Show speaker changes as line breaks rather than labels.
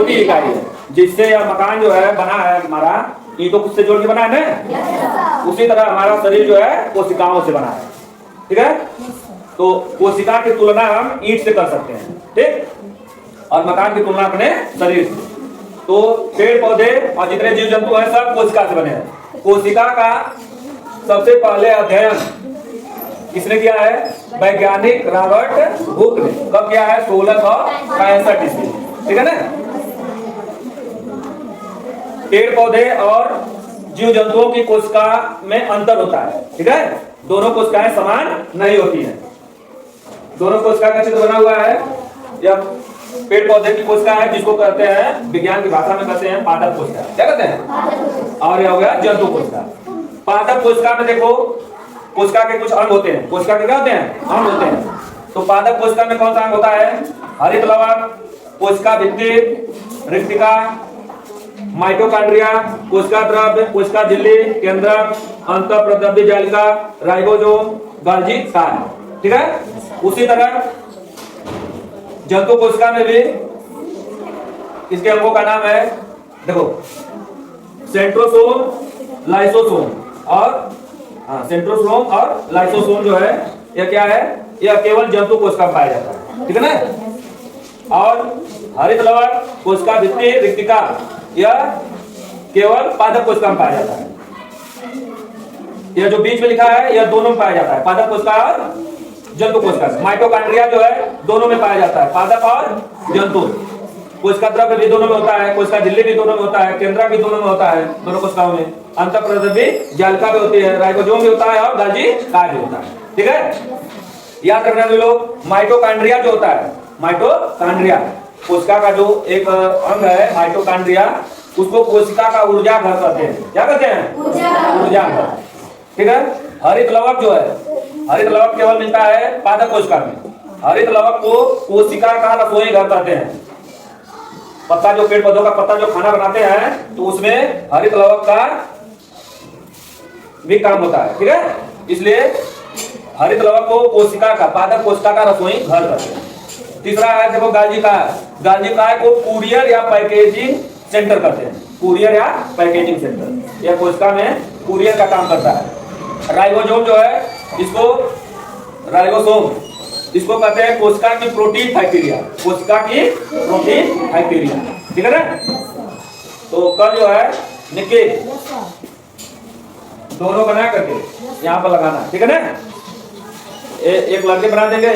छोटी इकाई है, जिससे यह मकान जो है बना है हमारा, ईंटों से जोड़ के बना है ना, उसी तरह हमारा शरीर जो है कोशिकाओं से बना है। ठीक है, तो कोशिका की तुलना हम ईंट से कर सकते हैं, ठीक, और मकान की तुलना अपने शरीर से। तो पेड़ पौधे और जितने जीव जंतु हैं सब कोशिका से बने हैं। कोशिका का सबसे पहले अध्ययन किसने किया है? वैज्ञानिक रॉबर्ट हुक ने। कब किया है? 1665 ईस्वी। ठीक है ना। पेड़ पौधे और जीव जंतुओं की कोशिका में अंतर होता है। ठीक है, दोनों कोशिकाएं समान नहीं होती हैं। दोनों कोशिका का चित्र बना हुआ है। यह पेड़ पौधे की कोशिका है, जिसको कहते हैं विज्ञान की भाषा में कहते हैं पादप कोशिका। क्या कहते हैं? और यह हो गया जंतु कोशिका। पादप कोशिका में देखो, कोशिका के कुछ अंग होते हैं। कोशिका के क्या होते हैं? अंग होते हैं। तो पादप कोशिका में कौन सा अंग होता है? हरित लवक, कोशिका भित्ति, रिक्तिका, माइटोकॉन्ड्रिया, कोशिका द्रव्य, कोशिका झिल्ली, केंद्रक, अंतःप्रद्रव्य जालिका, राइबोसोम, गोल्गी काल। ठीक है, उसी तरह जंतु कोशिका में भी इसके अंगों का नाम है, देखो, सेंट्रोसोम, लाइसोसोम और सेंट्रोसोम और लाइसोसोम जो है यह क्या है? यह केवल जंतु कोशिका में पाया जाता है। ठीक है ना। और हरित लवक, कोशिका भित्ति, रिक्तिका यह केवल पादप कोशिका में पाया जाता है। यह जो बीच में लिखा है यह दोनों में पाया जाता है, पादप कोशिका और जंतु कोशिका। माइटोकॉन्ड्रिया जो है दोनों में पाया जाता है, पादप और जंतु। कोशिका द्रव्य भी दोनों में होता है, कोशिका झिल्ली भी दोनों में होता है, केंद्रक भी दोनों में होता है, दोनों कोशिकाओं में। अंतःप्रद्रव्य जालिका भी होती है, राइबोसोम भी होता है और गोल्गी काल भी होता है। ठीक है, याद रखना भी लोग। माइटोकॉन्ड्रिया जो होता है, माइटोकॉन्ड्रिया कोशिका का जो एक अंग है माइटोकॉन्ड्रिया, उसको कोशिका का ऊर्जा घर कहते हैं। क्या कहते हैं? ऊर्जा घर। ठीक है। हरित लवक जो है, हरित लवक केवल मिलता है पादप कोशिका में। हरित लवक को कोशिका का रसोई घर कहते हैं। पत्ता जो पेड़ पौधों का पत्ता जो खाना बनाते हैं तो उसमें हरित लवक का भी काम होता है। ठीक है, इसलिए हरित लवक को कोशिका का, पादप कोशिका का रसोई घर कहते हैं। तीसरा है देखो गोल्गी काल। गोल्गी काल को कुरियर या पैकेजिंग सेंटर कहते हैं। कुरियर या पैकेजिंग सेंटर, यह कोशिका में कुरियर का काम करता है। राइबोसोम जो है, इसको राइबोसोम इसको कहते हैं कोशिका की प्रोटीन फैक्ट्रिया। कोशिका की प्रोटीन फैक्ट्रिया। ठीक है ना। तो कल जो है निके दोनों बना करके यहाँ पर लगाना। ठीक है ना। एक लड़के बना देंगे।